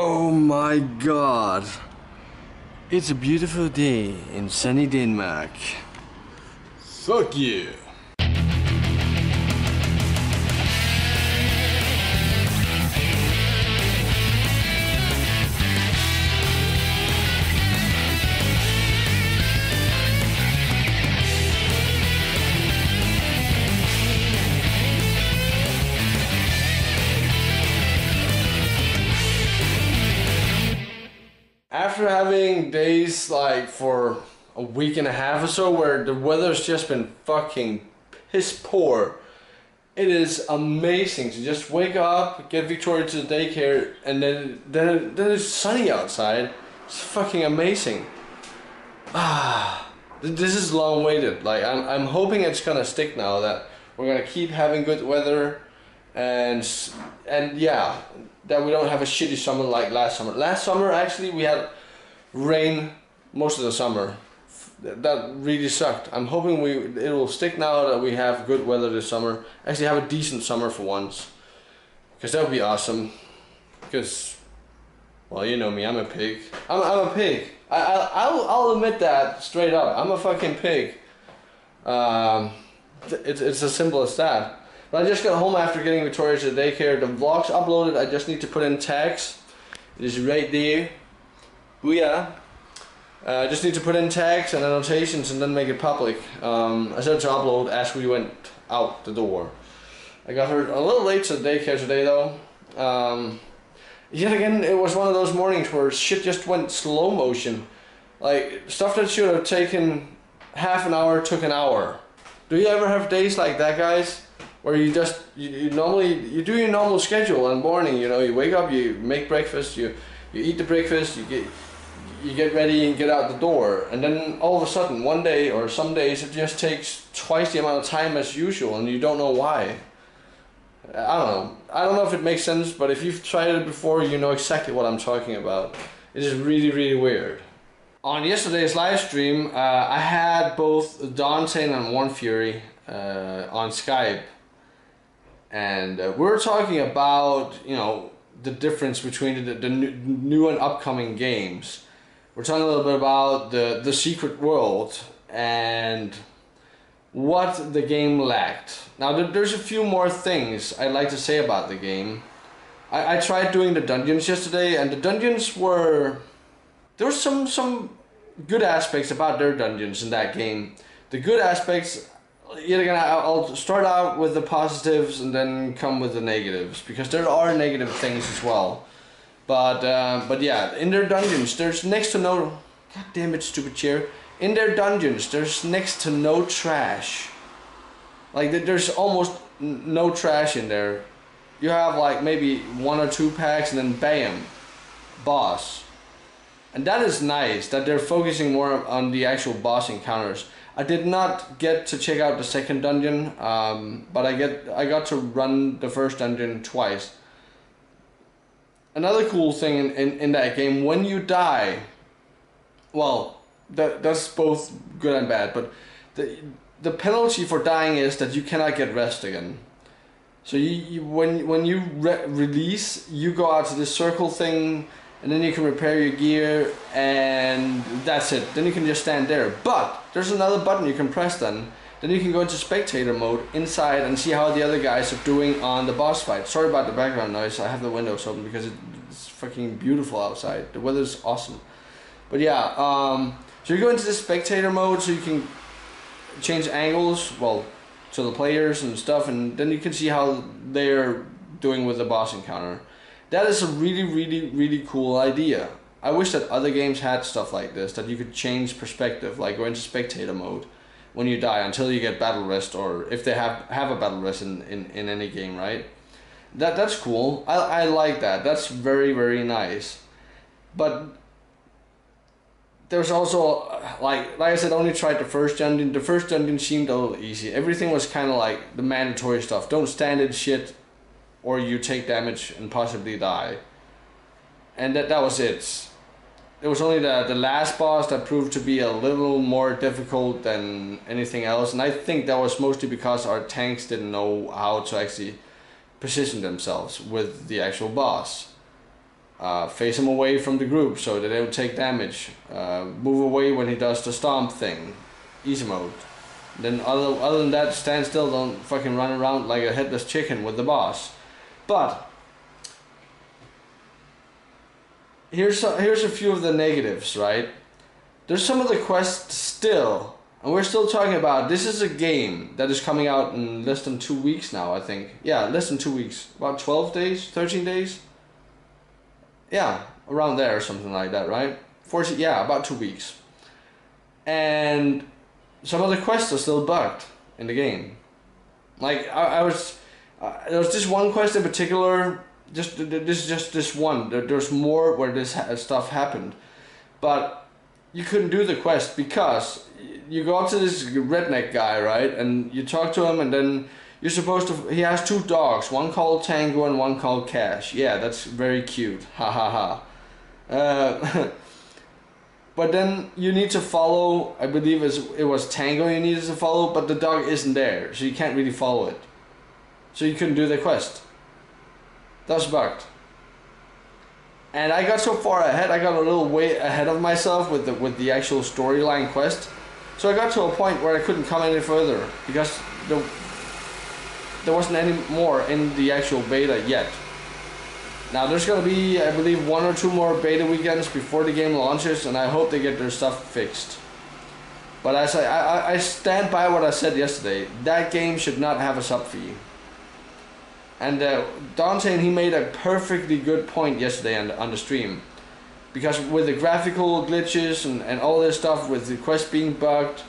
Oh my god. It's a beautiful day in sunny Denmark. Fuck yeah. After having days like for a week and a half or so where the weather's just been fucking piss poor, it is amazing to just wake up, get Victoria to the daycare, and then it's sunny outside. It's fucking amazing. This is long waited. Like I'm hoping it's gonna stick now, that we're gonna keep having good weather, and yeah, that we don't have a shitty summer like last summer. Last summer actually we had rain most of the summer. That really sucked. I'm hoping it will stick now that we have good weather this summer. Actually have a decent summer for once, because that would be awesome. Because, well, you know me, I'm a pig. I'm a pig. I'll admit that straight up. I'm a fucking pig. It's as simple as that. But I just got home after getting Victoria to the daycare. The vlog's uploaded. I just need to put in tags. It is right there. Booyah. I just need to put in tags and annotations and then make it public. I started to upload as we went out the door. I got her a little late to the daycare today though. Yet again, it was one of those mornings where shit just went slow motion. Like, stuff that should have taken half an hour took an hour. Do you ever have days like that, guys? Where you just, you normally do your normal schedule in the morning, you know, you wake up, you make breakfast, you eat the breakfast, you get ready and get out the door, and then all of a sudden one day or some days it just takes twice the amount of time as usual and you don't know why. I don't know if it makes sense, but if you've tried it before, you know exactly what I'm talking about. It is really, really weird. On yesterday's live stream, I had both Dante and One Fury on Skype. And we're talking about, you know, the difference between the new and upcoming games. We're talking a little bit about the secret world and what the game lacked. Now there's a few more things I'd like to say about the game. I tried doing the dungeons yesterday, and the dungeons there were some good aspects about their dungeons in that game. The good aspects, yet again, I'll start out with the positives and then come with the negatives, because there are negative things as well. But yeah, in their dungeons, there's next to no... God damn it, stupid chair. In their dungeons, there's next to no trash. Like, there's almost no trash in there. You have like maybe 1 or 2 packs and then bam, boss. And that is nice, that they're focusing more on the actual boss encounters. I did not get to check out the second dungeon, but I got to run the first dungeon twice. Another cool thing in that game, when you die, well, that's both good and bad, but the penalty for dying is that you cannot get rest again. So when you release, you go out to this circle thing, and then you can repair your gear, and that's it. Then you can just stand there. But there's another button you can press then. Then you can go into spectator mode inside and see how the other guys are doing on the boss fight. Sorry about the background noise. I have the windows open because it's fucking beautiful outside. The weather's awesome. But yeah, so you go into the spectator mode so you can change angles, well, to the players and stuff, and then you can see how they're doing with the boss encounter. That is a really, really, really cool idea. I wish that other games had stuff like this, that you could change perspective, like go into spectator mode when you die until you get battle rest, or if they have a battle rest in any game, right? That's cool. I like that. That's very, very nice. But there's also, like I said, I only tried the first dungeon. The first dungeon seemed a little easy. Everything was kind of like the mandatory stuff. Don't stand in shit, or you take damage and possibly die. And that was it. It was only the last boss that proved to be a little more difficult than anything else, and I think that was mostly because our tanks didn't know how to actually position themselves with the actual boss. Face him away from the group so that they don't take damage. Move away when he does the stomp thing. Easy mode. Then other than that, stand still, don't fucking run around like a headless chicken with the boss. But here's a few of the negatives, right? There's some of the quests still, and we're still talking about, this is a game that is coming out in less than 2 weeks now, I think. Yeah, less than 2 weeks. About 12 days, 13 days? Yeah, around there or something like that, right? 14, yeah, about 2 weeks. And some of the quests are still bugged in the game. Like, there was this one quest in particular, just this one. There's more where this stuff happened. But you couldn't do the quest because you go up to this redneck guy, right? And you talk to him, and then you're supposed to, he has 2 dogs, one called Tango and one called Cash. Yeah, that's very cute. Ha ha ha. But then you need to follow, I believe it was Tango you needed to follow, but the dog isn't there, so you can't really follow it. So you couldn't do the quest. That was bugged. And I got so far ahead, I got a little way ahead of myself with the actual storyline quest. So I got to a point where I couldn't come any further because there wasn't any more in the actual beta yet. Now there's gonna be, I believe, 1 or 2 more beta weekends before the game launches, and I hope they get their stuff fixed. But as I stand by what I said yesterday, that game should not have a sub fee. And Dante, he made a perfectly good point yesterday on the stream. Because with the graphical glitches and all this stuff, with the quest being bugged,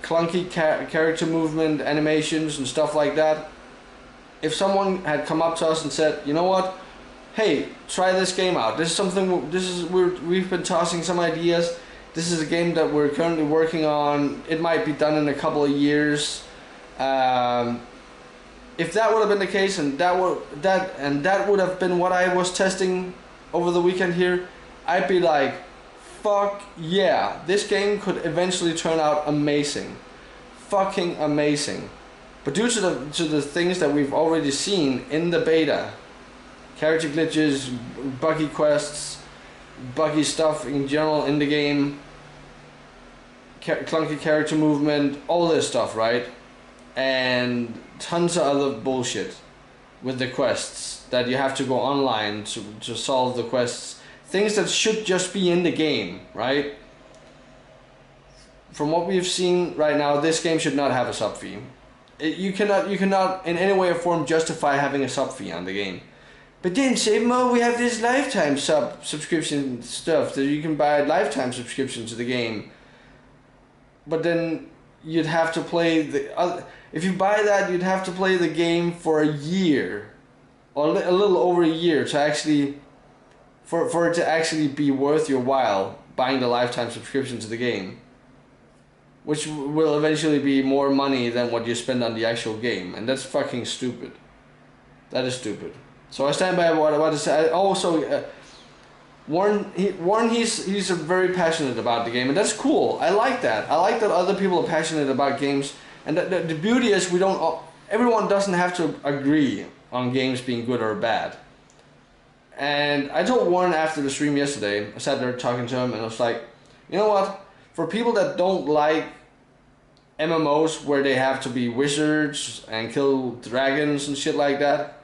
clunky character movement, animations and stuff like that, if someone had come up to us and said, you know what, hey, try this game out. This is something. We've been tossing some ideas. This is a game that we're currently working on. It might be done in a couple of years. If that would have been the case, and that would have been what I was testing over the weekend here, I'd be like, fuck yeah, this game could eventually turn out amazing, fucking amazing. But due to the things that we've already seen in the beta, character glitches, buggy quests, buggy stuff in general in the game, clunky character movement, all this stuff, right? And tons of other bullshit with the quests that you have to go online to solve the quests. Things that should just be in the game, right? From what we've seen right now, this game should not have a sub fee. You cannot in any way or form justify having a sub fee on the game. But then, Zabermoul, we have this lifetime subscription stuff that you can buy a lifetime subscription to the game. But then you'd have to play if you buy that, you'd have to play the game for a year, or a little over a year to actually, for it to actually be worth your while buying the lifetime subscription to the game. Which will eventually be more money than what you spend on the actual game, and that's fucking stupid. That is stupid. So I stand by what I said. Also, Warren, he's very passionate about the game, and that's cool. I like that. I like that other people are passionate about games, and the beauty is everyone doesn't have to agree on games being good or bad. And I told Warren after the stream yesterday, I sat there talking to him, and I was like, you know what? For people that don't like MMOs where they have to be wizards and kill dragons and shit like that,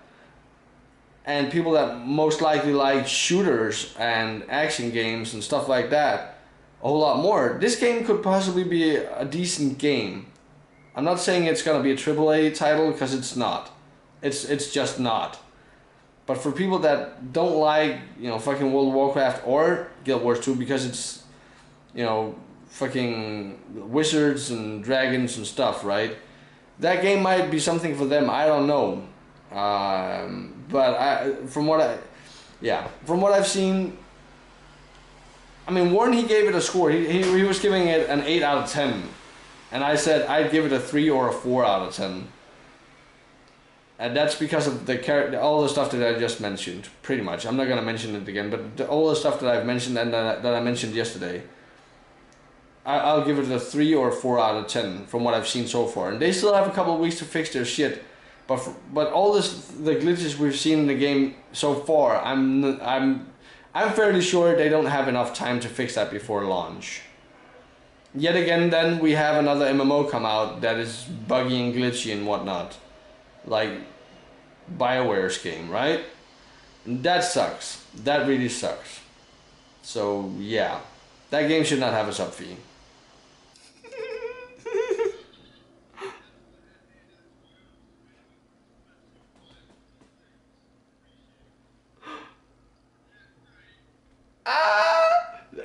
and people that most likely like shooters and action games and stuff like that a whole lot more, this game could possibly be a decent game. I'm not saying it's gonna be a AAA title, because it's not. It's just not. But for people that don't like, fucking World of Warcraft or Guild Wars 2 because it's, fucking wizards and dragons and stuff, right? That game might be something for them. I don't know. But from what I've seen, I mean, Warren, he gave it a score. He was giving it an 8 out of 10, and I said I'd give it a 3 or a 4 out of 10. And that's because of all the stuff that I just mentioned, pretty much. I'm not gonna mention it again, but all the stuff that I've mentioned and that I mentioned yesterday, I'll give it a 3 or 4 out of 10 from what I've seen so far. And they still have a couple of weeks to fix their shit. But all the glitches we've seen in the game so far, I'm I'm fairly sure they don't have enough time to fix that before launch. Yet again, then we have another MMO come out that is buggy and glitchy and whatnot. Like BioWare's game, right? And that sucks. That really sucks. So yeah, that game should not have a sub fee.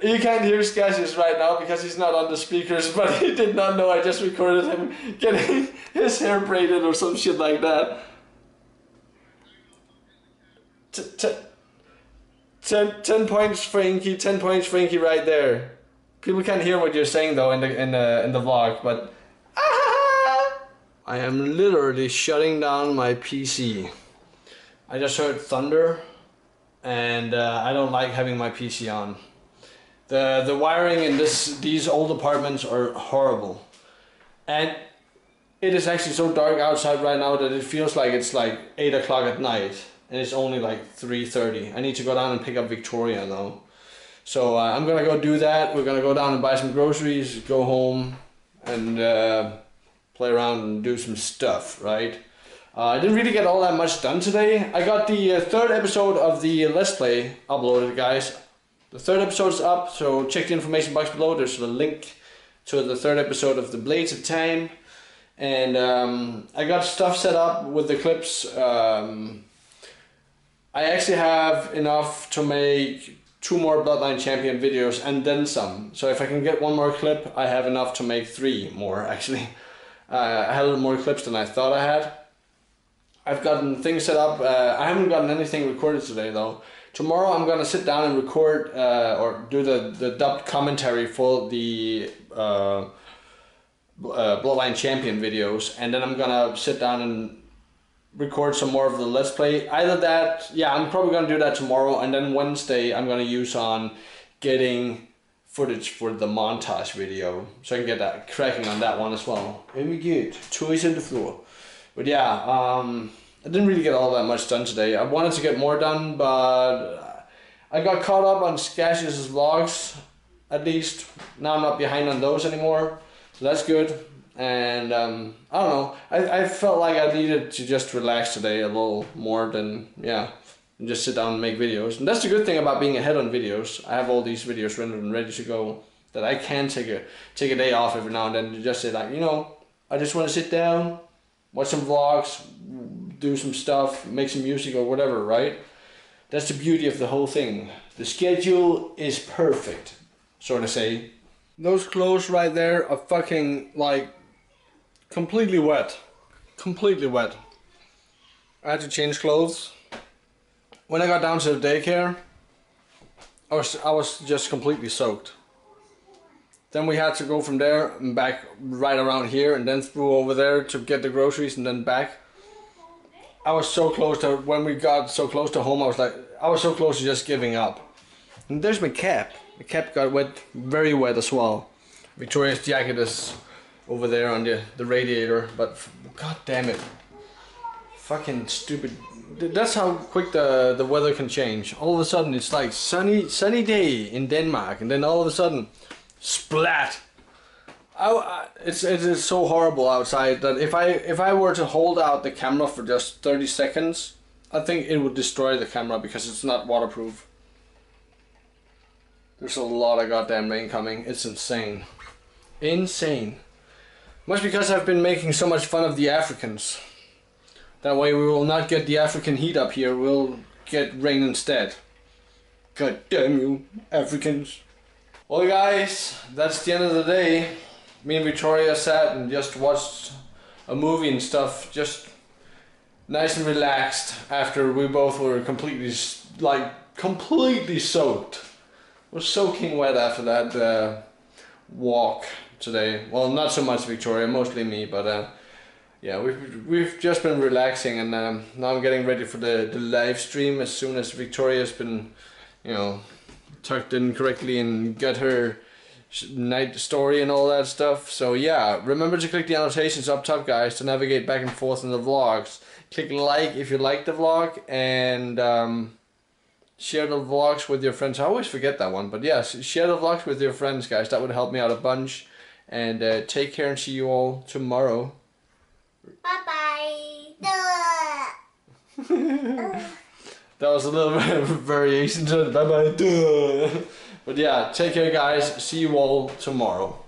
You can't hear Skashis right now because he's not on the speakers, but he did not know I just recorded him getting his hair braided or some shit like that. 10 points, Frankie. 10 points, Frankie, right there. People can't hear what you're saying though in the vlog, but I am literally shutting down my PC. I just heard thunder, and I don't like having my PC on. The wiring in these old apartments are horrible, and it is actually so dark outside right now that it feels like it's like 8 o'clock at night, and it's only like 3:30. I need to go down and pick up Victoria though, so I'm gonna go do that. We're gonna go down and buy some groceries, go home, and play around and do some stuff, right? I didn't really get all that much done today. I got the third episode of the Let's Play uploaded, guys. The third episode's up, so check the information box below. There's a link to the third episode of the Blades of Time. And I got stuff set up with the clips. I actually have enough to make 2 more Bloodline Champion videos and then some. So if I can get 1 more clip, I have enough to make 3 more actually. I had a little more clips than I thought I had. I've gotten things set up. I haven't gotten anything recorded today though. Tomorrow I'm gonna sit down and record or do the dubbed commentary for the Bloodline Champion videos, and then I'm gonna sit down and record some more of the Let's Play. Either that, yeah, I'm probably gonna do that tomorrow, and then Wednesday I'm gonna use on getting footage for the montage video, so I can get that cracking on that one as well. And we get toys on the floor. But yeah, I didn't really get all that much done today. I wanted to get more done, but I got caught up on Skash's vlogs, at least. Now I'm not behind on those anymore, so that's good. And I don't know, I felt like I needed to just relax today a little more than, yeah, and just sit down and make videos. And that's the good thing about being ahead on videos. I have all these videos rendered and ready to go, that I can take a day off every now and then to just say like, you know, I just want to sit down, watch some vlogs, do some stuff, make some music or whatever, right? That's the beauty of the whole thing. The schedule is perfect, so to say. Those clothes right there are fucking like completely wet. Completely wet. I had to change clothes. When I got down to the daycare, I was just completely soaked. Then we had to go from there and back right around here, and then through over there to get the groceries and then back. I was so close to, when we got so close to home, I was so close to just giving up. And there's my cap. The cap got wet, very wet as well. Victoria's jacket is over there on the radiator, but god damn it. Fucking stupid. That's how quick the weather can change. All of a sudden it's like sunny day in Denmark, and then all of a sudden, splat. It's so horrible outside that if I were to hold out the camera for just 30 seconds, I think it would destroy the camera because it's not waterproof. There's a lot of goddamn rain coming. It's insane. Insane. Much because I've been making so much fun of the Africans. That way we will not get the African heat up here, we'll get rain instead. God damn you, Africans. Well guys, that's the end of the day. Me and Victoria sat and just watched a movie and stuff, just nice and relaxed after we both were completely soaked. It was soaking wet after that walk today. Well, not so much Victoria, mostly me, but yeah, we've just been relaxing, and now I'm getting ready for the live stream as soon as Victoria's been, you know, tucked in correctly and got her night story and all that stuff. So yeah, remember to click the annotations up top, guys, to navigate back and forth in the vlogs. Click like if you like the vlog, and Share the vlogs with your friends. I always forget that one, but yes, share the vlogs with your friends, guys. That would help me out a bunch. And take care and see you all tomorrow. Bye-bye. That was a little bit of a variation to bye-bye. But yeah, take care, guys. See you all tomorrow.